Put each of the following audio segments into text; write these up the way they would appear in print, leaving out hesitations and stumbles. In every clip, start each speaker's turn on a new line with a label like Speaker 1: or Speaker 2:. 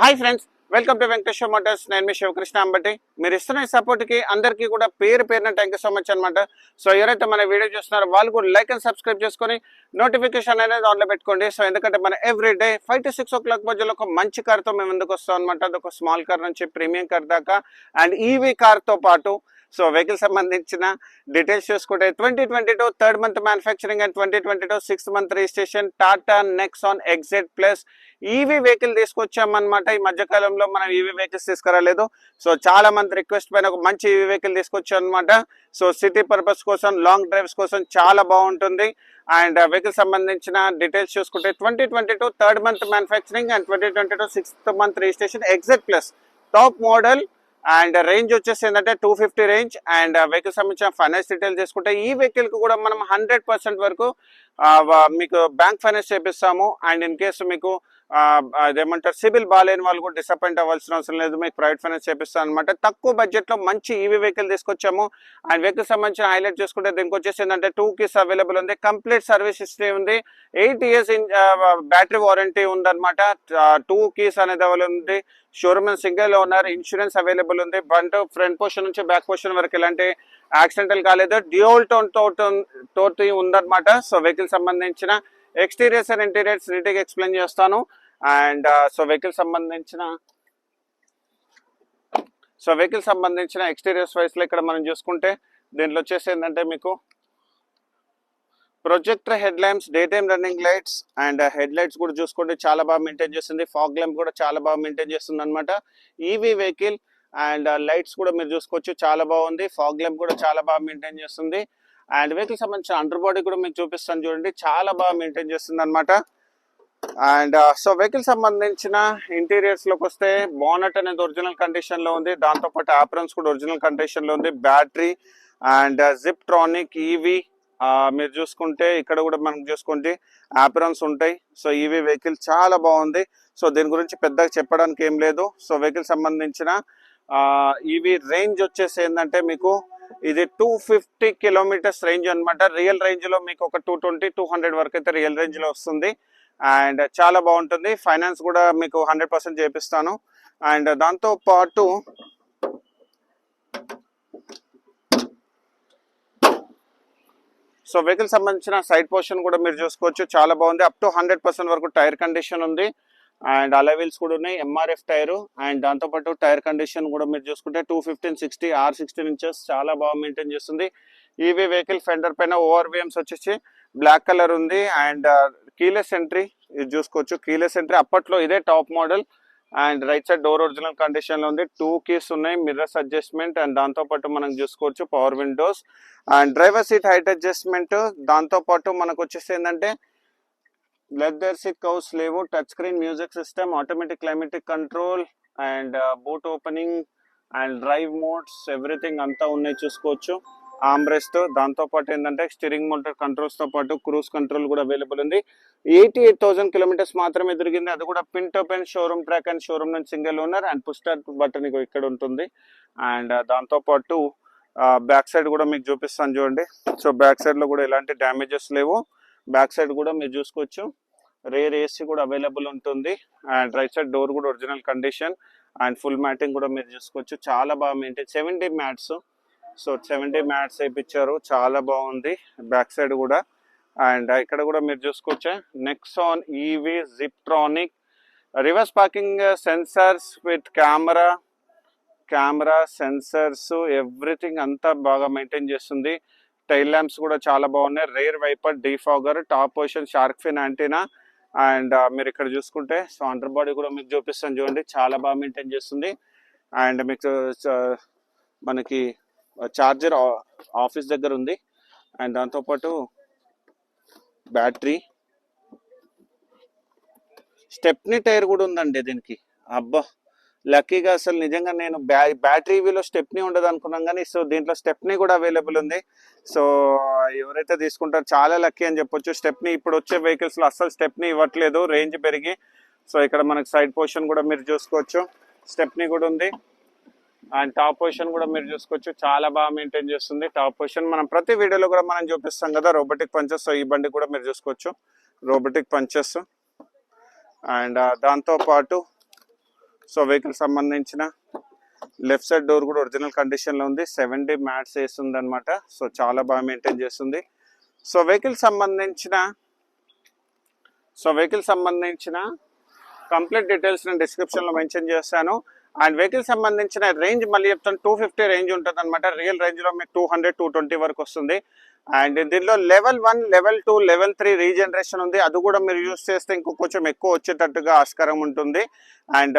Speaker 1: Hi friends, welcome to Venkateswara Motors. నేను మీ శివకృష్ణ అంబటి. మీరు ఇస్తున్న సపోర్ట్కి అందరికీ కూడా పేరు పేరున థ్యాంక్ యూ సో మచ్ అనమాట. సో ఎవరైతే మన వీడియో చూస్తున్నారో వాళ్ళు కూడా లైక్ అండ్ సబ్స్క్రైబ్ చేసుకొని నోటిఫికేషన్ అనేది ఆన్లో పెట్టుకోండి. సో ఎందుకంటే మన ఎవ్రీ డే 5 to 6 o'clock మధ్యలో ఒక మంచి కార్తో మేము ఎందుకు వస్తాం అనమాట. అది ఒక స్మాల్ కార్ నుంచి ప్రీమియం కార్ దాకా అండ్ ఈవీ కార్తో పాటు సో వెహికల్ సంబంధించిన డీటెయిల్స్ చూసుకుంటే 2022 third month manufacturing and 2022 6th month registration Tata Nexon excite plus EV vehicle తీసుకొచ్చామన్నమాట. ఈ మధ్యకాలంలో మనం ఈవీ వెహికల్స్ తీసుకురాలేదు. సో చాలా మంది రిక్వెస్ట్ పైన ఒక మంచి ఈవీ వెహికల్ తీసుకొచ్చాం అనమాట. సో సిటీ పర్పస్ కోసం, లాంగ్ డ్రైవ్స్ కోసం చాలా బాగుంటుంది. అండ్ వెహికల్ సంబంధించిన డీటెయిల్స్ చూసుకుంటే 2022 third month manufacturing and 2022 6th month registration excite plus top model and range వచ్చేసి ఏంటంటే 250 రేంజ్. అండ్ వెహికల్ సంబంధించిన ఫైనాన్స్ డీటెయిల్స్ తీసుకుంటే ఈ వెహికల్ కు కూడా మనం 100% వరకు మీకు బ్యాంక్ ఫైనాన్స్ చేపిస్తాము. అండ్ ఇన్ కేసు మీకు అదేమంటారు సిబిల్ బాగాలేని వాళ్ళు కూడా డిసప్పాయింట్ అవ్వాల్సిన అవసరం లేదు, మీకు ప్రైవేట్ ఫైనాన్స్ చేపిస్తాం అనమాట. తక్కువ బడ్జెట్ లో మంచి ఈవీ వెహికల్ తీసుకొచ్చాము. అండ్ వెహికల్ సంబంధించిన హైలైట్ చూసుకుంటే దీనికి వచ్చేసి ఏంటంటే 2 keys అవైలబుల్ ఉంది, కంప్లీట్ సర్వీస్ హిస్టరీ ఉంది, 8 years బ్యాటరీ వారంటీ ఉందన్నమాట. 2 keys అనేది అవైలబుల్ ఉంది, showroom single owner, insurance available ఉంది, బండి ఫ్రంట్ పోర్షన్ నుంచి బ్యాక్ పోర్షన్ వరకు ఎలాంటి యాక్సిడెంటల్ కాలేదు, డ్యూయల్ టోన్ తోటి ఉందన్నమాట. సో వెహికల్ సంబంధించిన ఎక్స్టీరియర్స్ అండ్ ఇంటీరియర్స్ నీట్గా ఎక్స్ప్లెయిన్ చేస్తాను. అండ్ సో వెహికల్ సంబంధించిన ఎక్స్టీరియర్స్ వైస్ లో ఇక్కడ మనం చూసుకుంటే దీంట్లో వచ్చేసి ఏంటంటే మీకు projector head lamps, day time running lights and head lights కూడా చూసుకుంటే చాలా బాగా మెయింటైన్ చేస్తుంది. ఫాగ్ ల్యాంప్ కూడా చాలా బాగా మెయింటైన్ చేస్తుంది అనమాట ఈవీ వెహికల్. అండ్ లైట్స్ కూడా మీరు చూసుకోవచ్చు చాలా బాగుంది, ఫాగ్ ల్యాంప్ కూడా చాలా బాగా మెయింటైన్ చేస్తుంది. అండ్ వెహికల్ సంబంధించిన అండర్ బాడీ కూడా మీకు చూపిస్తాను చూడండి, చాలా బాగా మెయింటైన్ చేస్తుంది అనమాట. అండ్ సో వెహికల్ సంబంధించిన ఇంటీరియర్స్ లోకి వస్తే బోనట్ అనేది ఒరిజినల్ కండిషన్ లో ఉంది, దాంతోపాటు ఆప్రన్స్ కూడా ఒరిజినల్ కండిషన్ లో ఉంది, బ్యాటరీ అండ్ జిప్ట్రానిక్ ఈవీ మీరు చూసుకుంటే ఇక్కడ కూడా మనకు చూసుకుంటే ఆప్రన్స్ ఉంటాయి. సో ఈవీ వెహికల్ చాలా బాగుంది. సో దీని గురించి పెద్దగా చెప్పడానికి ఏం లేదు. సో వెహికల్ సంబంధించిన ఈవీ రేంజ్ వచ్చేసి ఏంటంటే మీకు ఇది 250 kilometers రేంజ్ అనమాట. రియల్ రేంజ్ లో మీకు ఒక 220-200 వరకు అయితే రియల్ రేంజ్ లో వస్తుంది. అండ్ చాలా బాగుంటుంది, ఫైనాన్స్ కూడా మీకు 100% చేపిస్తాను. అండ్ దాంతో పాటు సో వెహికల్ సంబంధించిన సైడ్ పోర్షన్ కూడా మీరు చూసుకోవచ్చు చాలా బాగుంది, అప్ టు 100% వరకు టైర్ కండిషన్ ఉంది. అండ్ అలా వీల్స్ కూడా ఉన్నాయి, ఎంఆర్ఎఫ్ టైరు. అండ్ దాంతోపాటు టైర్ కండిషన్ కూడా మీరు చూసుకుంటే 215/60 R16 inches చాలా బాగా మెయింటైన్ చేస్తుంది. ఈవీ వెహికల్ ఫెండర్ పైన ఓఆర్విఎమ్స్ వచ్చేసి బ్లాక్ కలర్ ఉంది. అండ్ కీలెస్ ఎంట్రీ ఇది చూసుకోవచ్చు, కీలెస్ ఎంట్రీ అప్పట్లో ఇదే top model. And right side door original condition లో ఉంది, 2 keys ఉన్నాయి, మిర్రర్స్ అడ్జస్ట్మెంట్. అండ్ దాంతోపాటు మనం చూసుకోవచ్చు power Windows and driver seat height adjustment. దాంతోపాటు మనకు వచ్చేసి ఏంటంటే లెదర్ సీట్ కవర్స్ లేవు, touch screen music system, automatic climatic control and boot opening and drive modes everything అంతా ఉన్నాయి చూసుకోవచ్చు, ఆమ్రెస్ట్. దాంతోపాటు ఏంటంటే స్టీరింగ్ మోటార్ కంట్రోల్స్ తో పాటు క్రూజ్ కంట్రోల్ కూడా అవైలబుల్ ఉంది. 88,000 kilometers మాత్రమే తిరిగింది, అది కూడా pin to pin showroom track and showroom నుంచి single owner. And push start button ఇక్కడ ఉంటుంది. అండ్ దాంతోపాటు బ్యాక్ సైడ్ కూడా మీకు చూపిస్తాను చూడండి. సో బ్యాక్ సైడ్ లో కూడా ఎలాంటి డ్యామేజెస్ లేవు, బ్యాక్ సైడ్ కూడా మీరు చూసుకోవచ్చు, రేర్ ఏసీ కూడా అవైలబుల్ ఉంటుంది. అండ్ రైట్ సైడ్ డోర్ కూడా original condition and full matting కూడా మీరు చూసుకోవచ్చు, చాలా బాగా మెయింటైన్. 70 mats, సో 70 mats వేయించారు, చాలా బాగుంది బ్యాక్ సైడ్ కూడా. అండ్ ఇక్కడ కూడా మీరు చూసుకోవచ్చు Nexon EV Ziptron reverse parking sensors with camera sensors everything అంతా బాగా మెయింటైన్ చేస్తుంది. టైల్ ల్యాంప్స్ కూడా చాలా బాగున్నాయి, rear wiper, defogger, top position shark fin antenna. And మీరు ఇక్కడ చూసుకుంటే సో అండర్ బాడీ కూడా మీకు చూపిస్తాను చూడండి, చాలా బాగా మెయింటైన్ చేస్తుంది. అండ్ మీకు మనకి చార్జర్ ఆఫీస్ దగ్గర ఉంది. అండ్ దాంతోపాటు బ్యాటరీ, స్టెప్నీ టైర్ కూడా ఉందండి దీనికి. అబ్బా లక్కీగా అసలు నిజంగా నేను బ్యాటరీ వీలో స్టెప్నీ ఉండదు అనుకున్నాం, కానీ సో దీంట్లో స్టెప్నీ కూడా అవైలబుల్ ఉంది. సో ఎవరైతే తీసుకుంటారో చాలా లక్కీ అని చెప్పొచ్చు. స్టెప్నీ ఇప్పుడు వచ్చే వెహికల్స్ లో అస్సలు స్టెప్నీ ఇవ్వట్లేదు, రేంజ్ పెరిగి. సో ఇక్కడ మనకి సైడ్ పొజిషన్ కూడా మీరు చూసుకోవచ్చు, స్టెప్నీ కూడా ఉంది. అండ్ టాప్ పొజిషన్ కూడా మీరు చూసుకోవచ్చు, చాలా బాగా మెయింటైన్ చేస్తుంది. టాప్ పొజిషన్ మనం ప్రతి వీడియోలో కూడా మనం చూపిస్తాం కదా, రోబోటిక్ పంచెస్. సో ఈ బండి కూడా మీరు చూసుకోవచ్చు, రోబోటిక్ పంచెస్. అండ్ దాంతో పాటు సో వెహికల్ సంబంధించిన లెఫ్ట్ సైడ్ డోర్ కూడా ఒరిజినల్ కండిషన్లో ఉంది. 7D మ్యాట్స్ వేస్తుంది అనమాట. సో చాలా బాగా మెయింటైన్ చేస్తుంది. సో వెహికల్ సంబంధించిన కంప్లీట్ డీటెయిల్స్ నేను డిస్క్రిప్షన్లో మెన్షన్ చేస్తాను. అండ్ వెహికల్ సంబంధించిన రేంజ్ మళ్ళీ చెప్తాను, 250 రేంజ్ ఉంటుంది అనమాట. రియల్ రేంజ్లో మీకు 200-220 వరకు వస్తుంది. అండ్ దీనిలో లెవెల్ 1, లెవెల్ 2, లెవెల్ 3 రీజనరేషన్ ఉంది. అది కూడా మీరు యూస్ చేస్తే ఇంకో కొంచెం ఎక్కువ వచ్చేటట్టుగా ఆస్కారం ఉంటుంది. And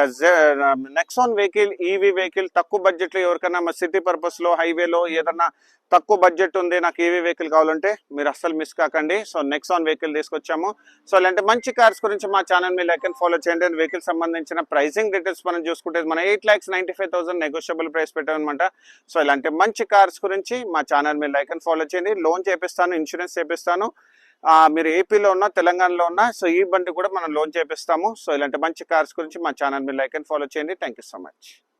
Speaker 1: Nexon vehicle, EV vehicle తక్కువ బడ్జెట్లో ఎవరికైనా సిటీ పర్పస్లో హైవేలో ఏదన్నా తక్కువ బడ్జెట్ ఉంది, నాకు ఈవీ వెహికల్ కావాలంటే మీరు అస్సలు మిస్ కాకండి. సో నెక్సాన్ వెహికల్ తీసుకొచ్చాము. సో ఇలాంటి మంచి కార్స్ గురించి మా ఛానల్ మీ లైక్ అండ్ ఫాలో చేయండి. వెహికల్ సంబంధించిన ప్రైసింగ్ డీటెయిల్స్ మనం చూసుకుంటే మన 8,95,000 నెగోషియబుల్ ప్రైస్ పెట్టామన్నమాట. సో ఇలాంటి మంచి కార్స్ గురించి మా ఛానల్ మీ లైక్ అండ్ ఫాలో చేయండి. లోన్ చేపిస్తాను, ఇన్సూరెన్స్ చేపిస్తాను. మీరు ఏపీలో ఉన్నా తెలంగాణలో ఉన్నా సో ఈ బండి కూడా మనం లోన్ చేపిస్తాము. సో ఇలాంటి మంచి కార్స్ గురించి మా ఛానల్ మీ లైక్ అండ్ ఫాలో చేయండి. Thank you so much.